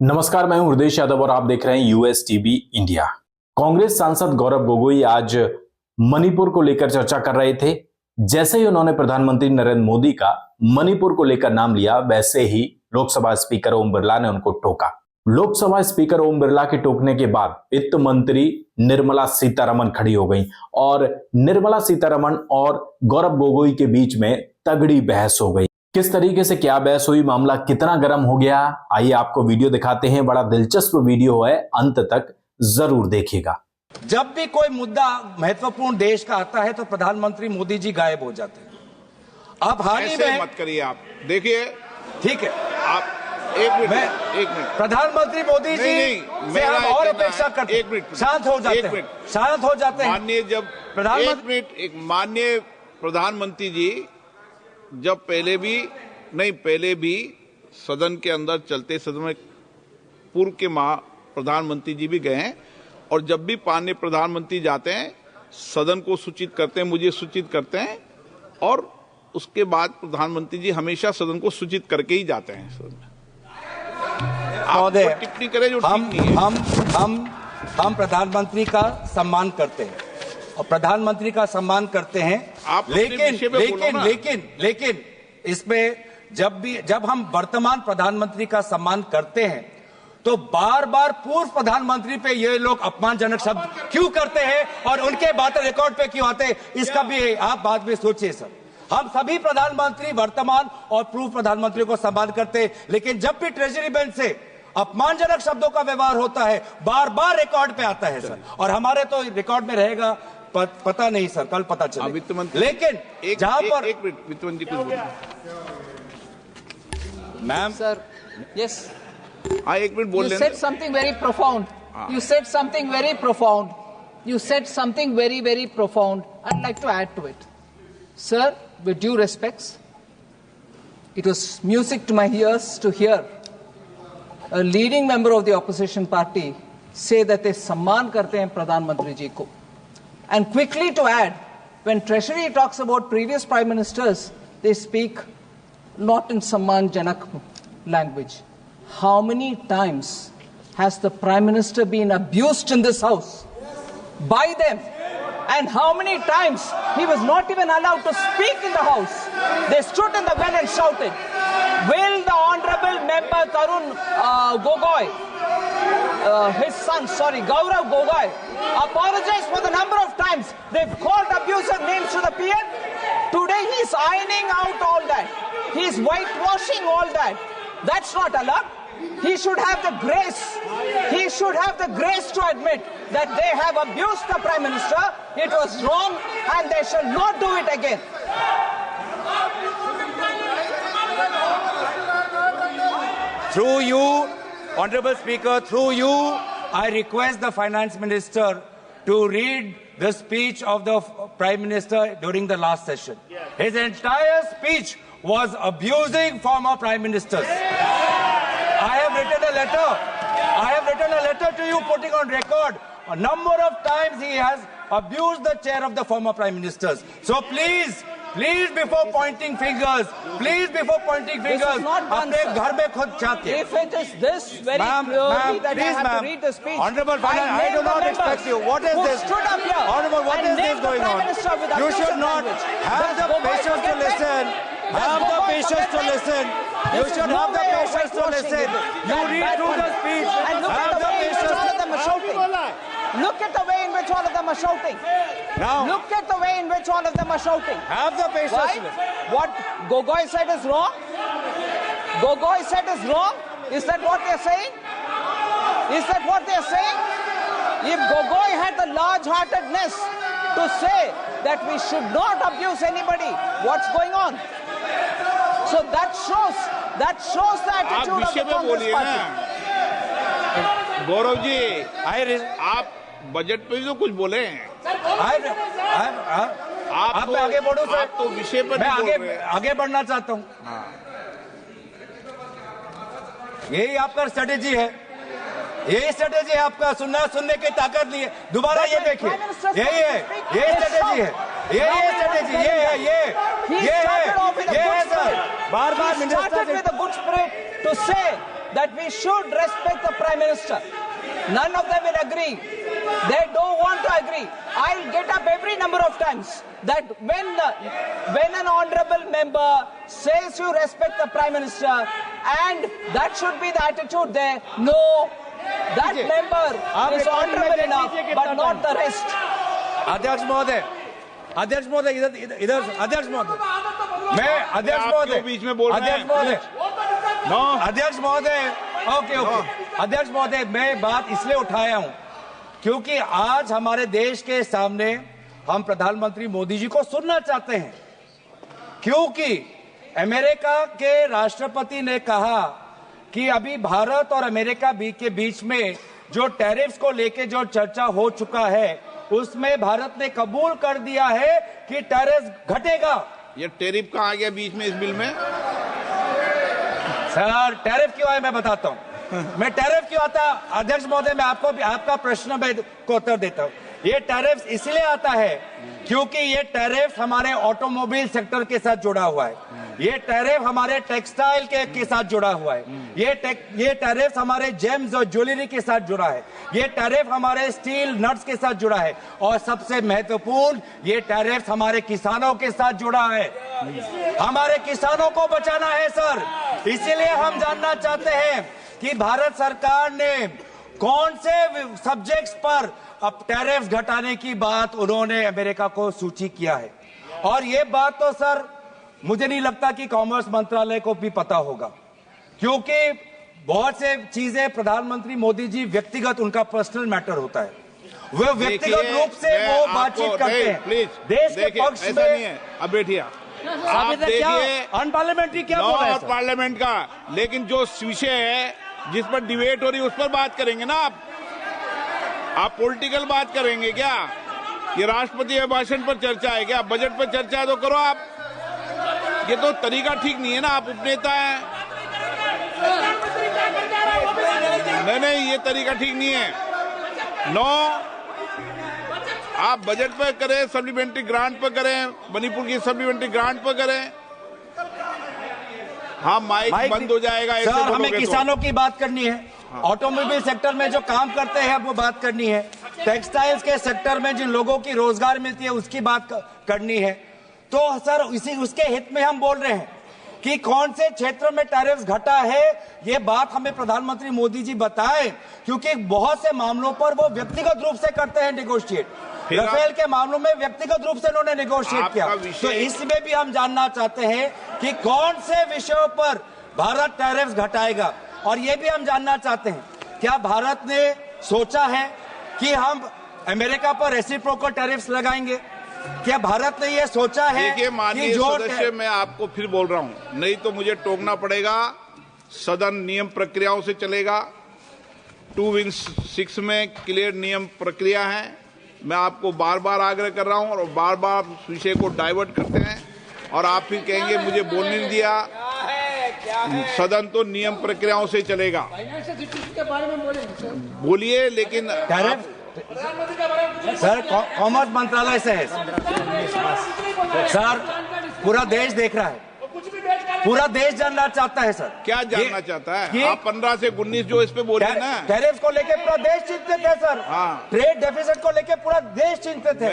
नमस्कार, मैं हूं हृदय यादव और आप देख रहे हैं यूएस टीवी इंडिया। कांग्रेस सांसद गौरव गोगोई आज मणिपुर को लेकर चर्चा कर रहे थे। जैसे ही उन्होंने प्रधानमंत्री नरेंद्र मोदी का मणिपुर को लेकर नाम लिया, वैसे ही लोकसभा स्पीकर ओम बिरला ने उनको टोका। लोकसभा स्पीकर ओम बिरला के टोकने के बाद वित्त मंत्री निर्मला सीतारमण खड़ी हो गई और निर्मला सीतारमण और गौरव गोगोई के बीच में तगड़ी बहस हो गई। किस तरीके से क्या बहस हुई, मामला कितना गर्म हो गया, आइए आपको वीडियो दिखाते हैं। बड़ा दिलचस्प वीडियो है, अंत तक जरूर देखिएगा। जब भी कोई मुद्दा महत्वपूर्ण देश का आता है तो प्रधानमंत्री मोदी जी गायब हो जाते हैं। अब हाल ही में मत करिए, आप देखिए। ठीक है, आप एक मिनट प्रधानमंत्री मोदी जी से हम और अपेक्षा करते हैं। एक मिनट, शांत हो जाते हैं, शांत हो जाते हैं। माननीय जब माननीय प्रधानमंत्री जी जब पहले भी सदन के अंदर चलते सदन में पूर्व के प्रधानमंत्री जी भी गए हैं और जब भी माननीय प्रधानमंत्री जाते हैं सदन को सूचित करते हैं, मुझे सूचित करते हैं और उसके बाद प्रधानमंत्री जी हमेशा सदन को सूचित करके ही जाते हैं। सदन में आप टिप्पणी करें जो ठीक नहीं है। हम प्रधानमंत्री का सम्मान करते हैं और प्रधानमंत्री का सम्मान करते हैं। लेकिन इसमें जब हम वर्तमान प्रधानमंत्री का सम्मान करते हैं तो बार बार पूर्व प्रधानमंत्री पे ये लोग अपमानजनक शब्द क्यों करते हैं और उनके बातें रिकॉर्ड पे क्यों आते हैं, इसका भी आप बाद में सोचिए सर। हम सभी प्रधानमंत्री वर्तमान और पूर्व प्रधानमंत्री को सम्मान करते हैं, लेकिन जब भी ट्रेजरी बेंच से अपमानजनक शब्दों का व्यवहार होता है बार बार रिकॉर्ड पे आता है सर, और हमारे तो रिकॉर्ड में रहेगा पता नहीं सर, कल पता चले। वित्त मंत्री, लेकिन जहां पर एक मिनट वित्त मंत्री कुछ बोलिए। मैम सर, यस, हाँ एक मिनट बोल लेना। You said something very profound. You said something very profound. You said something very, very profound. I'd like to add to it. Sir, with due respects, it was music to my ears to hear a leading member of the opposition party say that they सम्मान करते हैं प्रधानमंत्री जी को. And quickly to add, when Treasury talks about previous prime ministers, they speak not in सम्मान जनक language. How many times has the Prime Minister been abused in this House by them? And how many times he was not even allowed to speak in the House? They stood in the well and shouted. Will the Honorable Member Tarun Gogoi, his son, Gaurav Gogoi, apologize for the number of times they've called abusive names to the PM? Today he's ironing out all that. He's whitewashing all that. That's not allowed. He should have the grace. He should have the grace to admit that they have abused the Prime Minister. It was wrong and they shall not do it again. Through you, Honorable Speaker, through you, I request the Finance Minister to read the speech of the Prime Minister during the last session. His entire speech was abusing former Prime Ministers. I have written a letter to you putting on record a number of times he has abused the chair of the former Prime Ministers. So please before pointing fingers, अपने घर में खुद जाके. If it is this very clearly that I have to read the speech, Honorable Finance, I do not expect you. What is this? Honorable, what is this going on? You should not have the patience to listen. Have the patience to listen. You should have the patience to listen. You read through the speech. And look at the way in which all of them are shouting. Look at the way in which all of them are shouting. Now, look at the way in which all of them are shouting. Have the patience right? to listen. What Gogoi said is wrong? Gogoi said is wrong? Is that what they're saying? Is that what they're saying? If Gogoi had the large-heartedness to say that we should not abuse anybody, what's going on? So that shows the attitude of the Congress party. Gaurav ji, आप budget पे जो कुछ बोले हैं, आप आगे बढ़ो sir. आप तो विषय पर मैं आगे बढ़ना चाहता हूँ। यही आपका स्ट्रेटेजी है, यही स्ट्रेटेजी है आपका, सुनने की ताकत नहीं है। दोबारा ये देखिए, यही है, यही स्ट्रेटेजी है, यही स्ट्रेटेजी, ये है सर। बार-बार minister with a good spirit to say that we should respect the Prime Minister. None of them will agree. They don't want to agree. I'll get up every number of times that when an honorable member says you respect the Prime Minister, and that should be the attitude there. No, that member is honorable enough, but not the rest. अध्यक्ष महोदय, अध्यक्ष महोदय, इधर अध्यक्ष महोदय, मैं अध्यक्ष महोदय बीच में बोल रहे हैं। अध्यक्ष महोदय, अध्यक्ष महोदय, ओके, अध्यक्ष महोदय, मैं बात इसलिए उठाया हूं क्योंकि आज हमारे देश के सामने हम प्रधानमंत्री मोदी जी को सुनना चाहते हैं, क्योंकि अमेरिका के राष्ट्रपति ने कहा कि अभी भारत और अमेरिका के बीच में जो टैरिफ्स को लेके जो चर्चा हो चुका है, उसमें भारत ने कबूल कर दिया है कि टैरिफ घटेगा। ये टैरिफ कहाँ आ गया बीच में इस बिल में? सर, टैरिफ क्यों आया मैं बताता हूं। मैं टैरिफ क्यों आता, अध्यक्ष महोदय, मैं आपको आपका प्रश्न में को उत्तर देता हूं। ये टैरिफ इसलिए आता है क्योंकि ये टैरिफ हमारे ऑटोमोबाइल सेक्टर के साथ जुड़ा हुआ है, ये टैरिफ हमारे टेक्सटाइल के साथ जुड़ा हुआ है, ये टैरिफ हमारे जेम्स और ज्वेलरी के साथ जुड़ा है, ये टैरिफ हमारे स्टील नट्स के साथ जुड़ा है, और सबसे महत्वपूर्ण ये टैरिफ हमारे किसानों के साथ जुड़ा है। हमारे किसानों को बचाना है सर, इसीलिए हम जानना चाहते हैं कि भारत सरकार ने कौन से सब्जेक्ट्स पर अब टैरिफ घटाने की बात उन्होंने अमेरिका को सूची किया है। और ये बात तो सर मुझे नहीं लगता कि कॉमर्स मंत्रालय को भी पता होगा, क्योंकि बहुत से चीजें प्रधानमंत्री मोदी जी व्यक्तिगत, उनका पर्सनल मैटर होता है, वो व्यक्तिगत रूप से वो बातचीत करते हैं देश के पक्ष में। नहीं है, अब बैठिए आप देखिए, अनपार्लियामेंट्री क्या बोल रहे हैं पार्लियामेंट का, लेकिन जो विषय है जिस पर डिबेट हो रही है उस पर बात करेंगे ना आप पॉलिटिकल बात करेंगे क्या? ये राष्ट्रपति अभिभाषण पर चर्चा है क्या? बजट पर चर्चा है तो करो आप, ये तो तरीका ठीक नहीं है ना, आप उपनेता हैं। नहीं, ये तरीका ठीक नहीं है। नो, आप बजट पर करें, सप्लीमेंट्री ग्रांट पर करें, मणिपुर की सप्लीमेंट्री ग्रांट पर करें। हाँ, माइक बंद हो जाएगा ऐसे सर, हमें बोलोगे किसानों की बात करनी है, ऑटोमोबाइल सेक्टर में जो काम करते हैं वो बात करनी है, टेक्सटाइल्स के सेक्टर में जिन लोगों की रोजगार मिलती है उसकी बात करनी है। तो सर उसके हित में हम बोल रहे हैं कि कौन से क्षेत्र में टैरिफ घटा है, ये बात हमें प्रधानमंत्री मोदी जी बताएं, क्योंकि बहुत से मामलों पर वो व्यक्तिगत रूप से करते हैं निगोशिएट। राफेल के मामलों में व्यक्तिगत रूप से उन्होंने निगोशिएट किया, तो इसमें भी हम जानना चाहते हैं कि कौन से विषयों पर भारत टैरिफ घटाएगा। और ये भी हम जानना चाहते हैं, क्या भारत ने सोचा है कि हम अमेरिका पर रेसिप्रोकल टैरिफ्स लगाएंगे? क्या भारत ने ये सोचा है? देखिए माननीय सदस्य, मैं आपको फिर बोल रहा हूं, नहीं तो मुझे टोकना पड़ेगा। सदन नियम प्रक्रियाओं से चलेगा, 2-6 में क्लियर नियम प्रक्रिया है। मैं आपको बार बार आग्रह कर रहा हूं और बार बार विषय को डाइवर्ट करते हैं और आप फिर कहेंगे मुझे बोलने नहीं दिया। सदन तो नियम प्रक्रियाओं से चलेगा। बोलिए, लेकिन सर कॉमर्स मंत्रालय से है सर, पूरा देश देख रहा है, पूरा देश जानना चाहता है सर। क्या जानना चाहता है? आप 15 से 19 जो इस पे बोल रहे हैं ना, टैरिफ को लेके पूरा देश चिंतित है सर। हाँ। ट्रेड डेफिसिट को लेके पूरा देश चिंतित है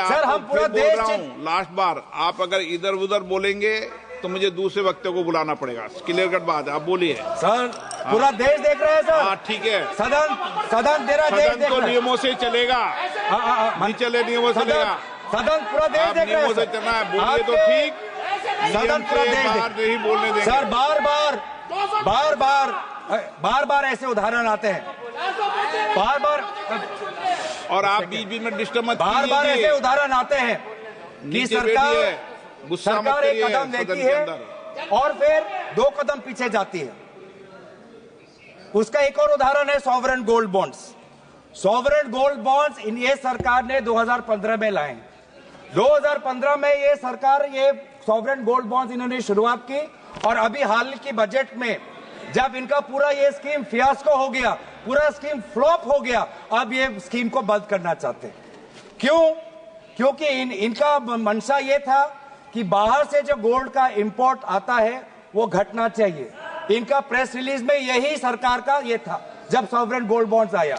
सर। हम पूरा देश लास्ट बार आप अगर इधर उधर बोलेंगे तो मुझे दूसरे वक्तव्य को बुलाना पड़ेगा। क्लियर कट बात है, आप बोलिए सर। पूरा देश देख रहे हैं सर। हाँ, ठीक है। सदन तेरा देश देख रहा है। नियमों से चलेगा, नहीं चले नियमों से चलेगा। सदन पूरा देश देख रहा है। नियमों से चलना है, बोलिए तो ठीक। सदन पूरा देश नहीं बोलने देंगे सर। बार बार ऐसे उदाहरण आते हैं, बार और आप बीच बीच में डिस्टर्ब मत कीजिए। बार ऐसे उदाहरण आते हैं कि सरकार एक कदम लेती है और फिर 2 कदम पीछे जाती है। उसका एक और उदाहरण है sovereign gold bonds. Sovereign gold bonds ये सरकार ने 2015 में लाए। 2015 में ये सरकार ये सॉवरेन गोल्ड बॉन्ड्स इन्होंने शुरुआत की, और अभी हाल की बजट में जब इनका पूरा ये स्कीम फियास्को हो गया, पूरा स्कीम फ्लॉप हो गया, अब ये स्कीम को बंद करना चाहते हैं। क्यों? क्योंकि इनका मंशा ये था कि बाहर से जो गोल्ड का इंपोर्ट आता है वो घटना चाहिए, इनका प्रेस रिलीज में यही सरकार का ये था जब सॉवरेन गोल्ड बॉन्ड्स आया।